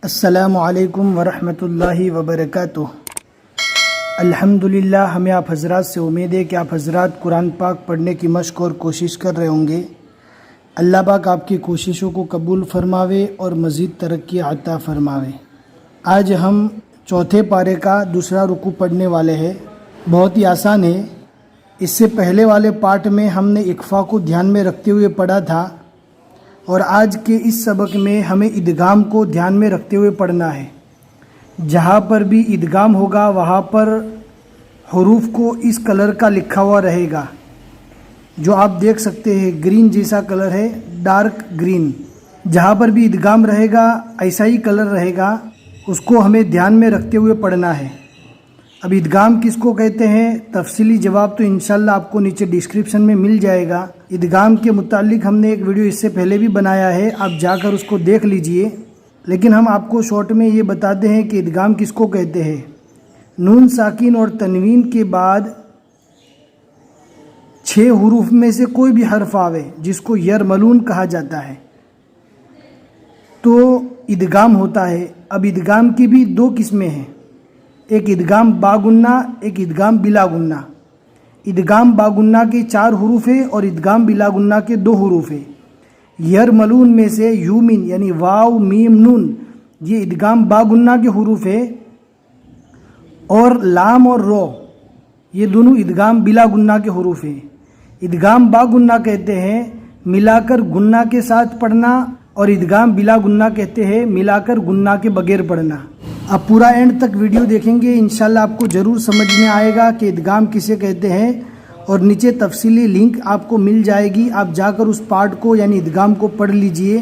السلام علیکم ورحمۃ اللہ وبرکاتہ۔ الحمدللہ، ہمیں آپ حضرات سے امید ہے کہ آپ حضرات قرآن پاک پڑھنے کی مشق اور کوشش کر رہے ہوں گے۔ اللہ پاک آپ کی کوششوں کو قبول فرماوے اور مزید ترقی عطا فرماوے۔ آج ہم چوتھے پارے کا دوسرا رکوع پڑھنے والے ہیں۔ بہت ہی آسان ہے۔ اس سے پہلے والے پارٹ میں ہم نے اخفا کو دھیان میں رکھتے ہوئے پڑھا تھا، اور آج کے اس سبق میں ہمیں ادغام کو دھیان میں رکھتے ہوئے پڑھنا ہے۔ جہاں پر بھی ادغام ہوگا وہاں پر حروف کو اس کلر کا لکھا ہوا رہے گا، جو آپ دیکھ سکتے ہیں گرین جیسا کلر ہے، ڈارک گرین۔ جہاں پر بھی ادغام رہے گا ایسا ہی کلر رہے گا، اس کو ہمیں دھیان میں رکھتے ہوئے پڑھنا ہے۔ اب ادغام کس کو کہتے ہیں، تفصیلی جواب تو انشاءاللہ آپ کو نیچے ڈسکرپشن میں مل جائے گا۔ ادغام کے متعلق ہم نے ایک ویڈیو اس سے پہلے بھی بنایا ہے، آپ جا کر اس کو دیکھ لیجئے، لیکن ہم آپ کو شارٹ میں یہ بتاتے ہیں کہ ادغام کس کو کہتے ہیں۔ نون ساکن اور تنوین کے بعد 6 حروف میں سے کوئی بھی حرف آوے جس کو یرملون کہا جاتا ہے تو ادغام ہوتا ہے۔ اب ادغام کی بھی 2 قسمیں ہیں، ایک ادغام با گنہ، ایک ادغام بلا گنہ۔ ادغام با گنہ کے 4 حروف ہیں اور ادغام بلا گنہ کے 2 حروف ہیں۔ یرملون میں سے یومن یعنی واو میم نون، یہ ادغام با گنہ کے حروف ہے، اور لام اور رو یہ دونوں ادغام بلا گنہ کے حروف ہیں۔ ادغام با گنہ کہتے ہیں ملا کر گنہ کے ساتھ پڑھنا، اور ادغام بلا گنہ کہتے ہیں ملا کر گنہ کے بغیر پڑھنا۔ آپ پورا اینڈ تک ویڈیو دیکھیں گے، انشاءاللہ آپ کو ضرور سمجھ میں آئے گا کہ ادغام کسے کہتے ہیں، اور نیچے تفصیلی لنک آپ کو مل جائے گی، آپ جا کر اس پارٹ کو یعنی ادغام کو پڑھ لیجئے۔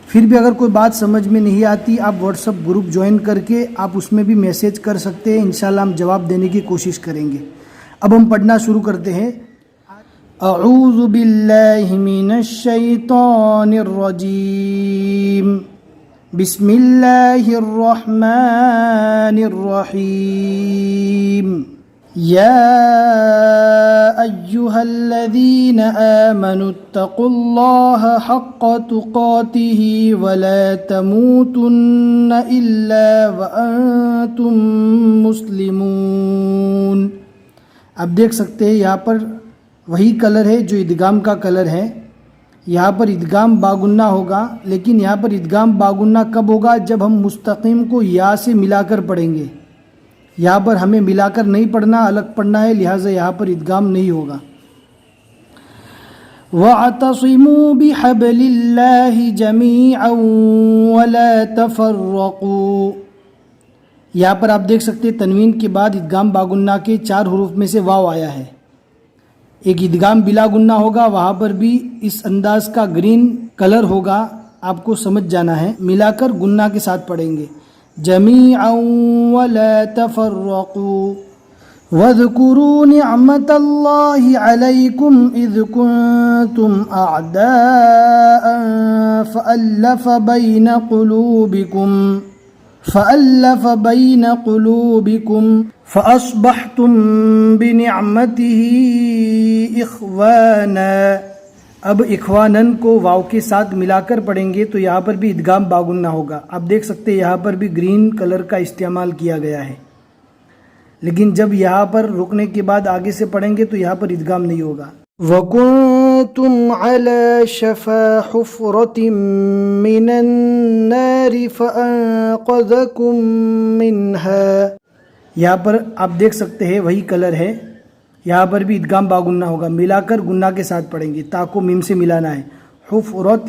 پھر بھی اگر کوئی بات سمجھ میں نہیں آتی، آپ واٹس ایپ گروپ جوائن کر کے آپ اس میں بھی میسیج کر سکتے ہیں، انشاءاللہ ہم جواب دینے کی کوشش کریں گے۔ اب ہم پڑھنا شروع کرتے ہیں۔ اعوذ باللہ من الشیطان الرجیم، بسم اللہ الرحمن الرحیم۔ یا ایہا الذین آمنوا اتقوا اللہ حق تقاتہ ولا تموتن الا وانتم مسلمون۔ اب دیکھ سکتے ہیں یہاں پر وہی کلر ہے جو ادغام کا کلر ہے۔ یہاں پر ادغام باگنہ ہوگا، لیکن یہاں پر ادغام باگنہ کب ہوگا، جب ہم مستقیم کو یا سے ملا کر پڑھیں گے۔ یہاں پر ہمیں ملا کر نہیں پڑھنا، الگ پڑھنا ہے، لہٰذا یہاں پر ادغام نہیں ہوگا۔ وَاعْتَصِمُوا بِحَبْلِ اللَّهِ جَمِيعًا وَلَا تَفَرَّقُوا۔ یہاں پر آپ دیکھ سکتے تنوین کے بعد ادغام باگنہ کے 4 حروف میں سے واو آیا ہے۔ ایک ادغام بلا گنہ ہوگا، وہاں پر بھی اس انداز کا گرین کلر ہوگا، آپ کو سمجھ جانا ہے، ملا کر گنہ کے ساتھ پڑھیں گے۔ جمیعا ولا تفرقوا واذکروا نعمت اللہ علیکم اذ کنتم اعداء فألف بین قلوبکم فأصبحتم بنعمته اخوانا۔ اب اخوانن کو واو کے ساتھ ملا کر پڑھیں گے تو یہاں پر بھی ادغام باگنہ ہوگا۔ آپ دیکھ سکتے ہیں یہاں پر بھی گرین کلر کا استعمال کیا گیا ہے، لیکن جب یہاں پر رکنے کے بعد آگے سے پڑھیں گے تو یہاں پر ادغام نہیں ہوگا۔ وَكُنْتُمْ عَلَى شَفَا حُفْرَةٍ مِّنَ النَّارِ فَأَنْقَذَكُم مِّنْهَا۔ یہاں پر آپ دیکھ سکتے ہیں وہی کلر ہے، یہاں پر بھی ادغام باگنہ ہوگا، ملا کر گنہ کے ساتھ پڑھیں گے، تا کو میم سے ملانا ہے۔ حُفْرَةٍ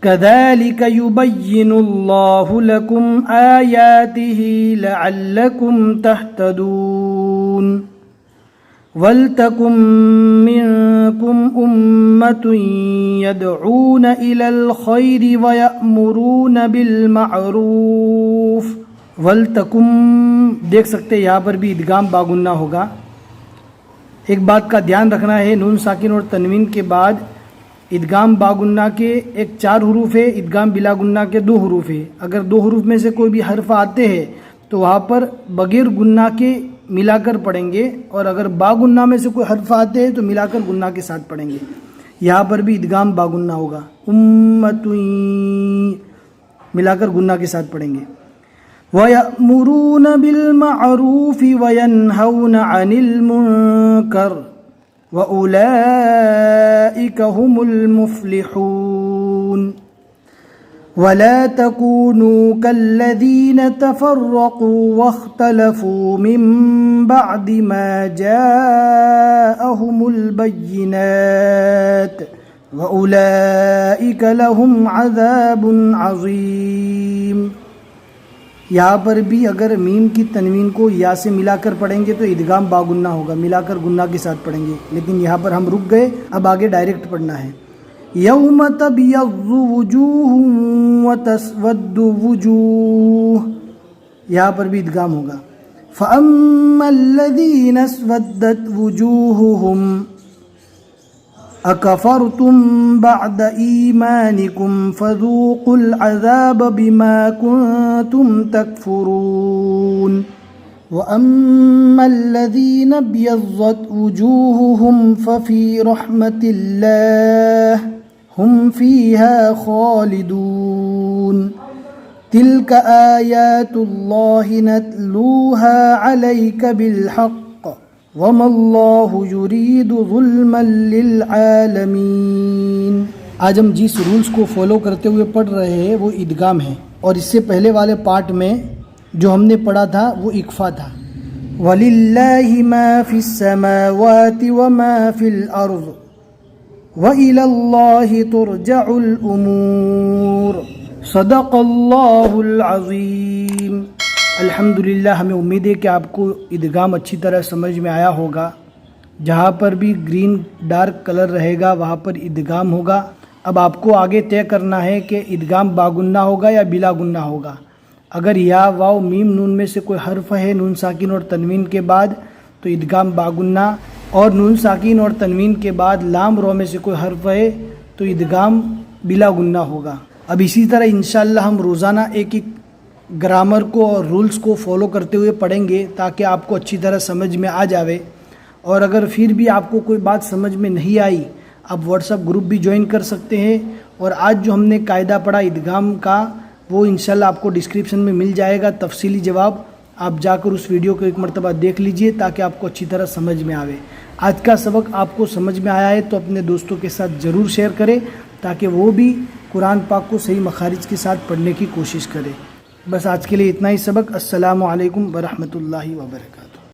كَذَلِكَ يُبَيِّنُ اللَّهُ لَكُمْ آيَاتِهِ لَعَلَّكُمْ تَهْتَدُونَ۔ وَلْتَكُن مِّنكُمْ أُمَّةٌ يَدْعُونَ إِلَى الْخَيْرِ وَيَأْمُرُونَ بِالْمَعْرُوفِ۔ وَلْتَكُن دیکھ سکتے یہاں پر بھی ادغام باگنہ ہوگا۔ ایک بات کا دھیان رکھنا ہے، نون ساکن اور تنوین کے بعد ادغام باگنہ کے ایک 4 حروف ہے، ادغام بلا گنہ کے 2 حروف ہے۔ اگر 2 حروف میں سے کوئی بھی حرف آتے ہیں تو وہاں پر بغیر گنہ کے ملا کر پڑھیں گے، اور اگر با گنہ میں سے کوئی حرف آتے ہیں تو ملا کر گنہ کے ساتھ پڑھیں گے۔ یہاں پر بھی ادغام باگنہ ہوگا۔ ملا کر گنہ کے ساتھ پڑھیں گے. وَيَأْمُرُونَ بِالْمَعْرُوفِ وَيَنْهَوْنَ عَنِ الْمُنْكَرِ وَأُولَئِكَ هُمُ الْمُفْلِحُونَ. وَلَا تَكُونُوا كَالَّذِينَ تَفَرَّقُوا وَاخْتَلَفُوا مِنْ بَعْدِ مَا جَاءَهُمُ الْبَيِّنَاتُ وَأُولَئِكَ لَهُمْ عَذَابٌ عَظِيمٌ. یہاں پر بھی اگر میم کی تنوین کو یا سے ملا کر پڑھیں گے تو ادغام باگنہ ہوگا، ملا کر گنہ کے ساتھ پڑھیں گے، لیکن یہاں پر ہم رک گئے، اب آگے ڈائریکٹ پڑھنا ہے. یوم تبیض وجوہ وتسود وجوہ، یہاں پر بھی ادغام ہوگا. فَأَمَّا الَّذِينَ اسْوَدَّتْ وُجُوهُهُمْ أَكَفَرْتُمْ بَعْدَ إِيمَانِكُمْ فَذُوقُوا الْعَذَابَ بِمَا كُنْتُمْ تَكْفُرُونَ. وَأَمَّا الَّذِينَ ابْيَضَّتْ وُجُوهُهُمْ فَفِي رَحْمَةِ اللَّهِ هُمْ فِيهَا خَالِدُونَ. تِلْكَ آيَاتُ اللَّهِ نَتْلُوهَا عَلَيْكَ بِالْحَقِّ وَمَا اللَّهُ يُرِيدُ ظُلْمًا لِلْعَالَمِينَ. آج ہم جس رولز کو فالو کرتے ہوئے پڑھ رہے ہیں وہ ادغام ہے، اور اس سے پہلے والے پارٹ میں جو ہم نے پڑھا تھا وہ اقفا تھا. وَلِلَّهِ مَا فِي السَّمَاوَاتِ وَمَا فِي الْأَرْضِ وَإِلَى اللَّهِ تُرْجَعُ الْأُمُورُ. صدق اللہ العظیم. الحمدللہ، ہمیں امید ہے کہ آپ کو ادغام اچھی طرح سمجھ میں آیا ہوگا. جہاں پر بھی گرین ڈارک کلر رہے گا وہاں پر ادغام ہوگا. اب آپ کو آگے طے کرنا ہے کہ ادغام باگنہ ہوگا یا بلا گنہ ہوگا. اگر یا واو میم نون میں سے کوئی حرف ہے نون ساکن اور تنوین کے بعد تو ادغام باگنہ، اور نون ساکن اور تنوین کے بعد لام رو میں سے کوئی حرف ہے تو ادغام بلا گنہ ہوگا. اب اسی طرح انشاءاللہ ہم روزانہ ایک ایک گرامر کو اور رولز کو فالو کرتے ہوئے پڑھیں گے تاکہ آپ کو اچھی طرح سمجھ میں آ جاوے. اور اگر پھر بھی آپ کو کوئی بات سمجھ میں نہیں آئی آپ واٹس ایپ گروپ بھی جوائن کر سکتے ہیں. اور آج جو ہم نے قاعدہ پڑھا ادغام کا وہ انشاءاللہ آپ کو ڈسکرپشن میں مل جائے گا تفصیلی جواب. آپ جا کر اس ویڈیو کو ایک مرتبہ دیکھ لیجئے تاکہ آپ کو اچھی طرح سمجھ میں آوے. آج کا سبق آپ کو سمجھ میں آیا ہے تو اپنے دوستوں کے ساتھ ضرور شیئر کریں تاکہ وہ بھی قرآن پاک کو صحیح مخارج کے ساتھ پڑھنے کی کوشش کرے. بس آج کے لیے اتنا ہی سبق. السلام علیکم ورحمۃ اللہ وبرکاتہ.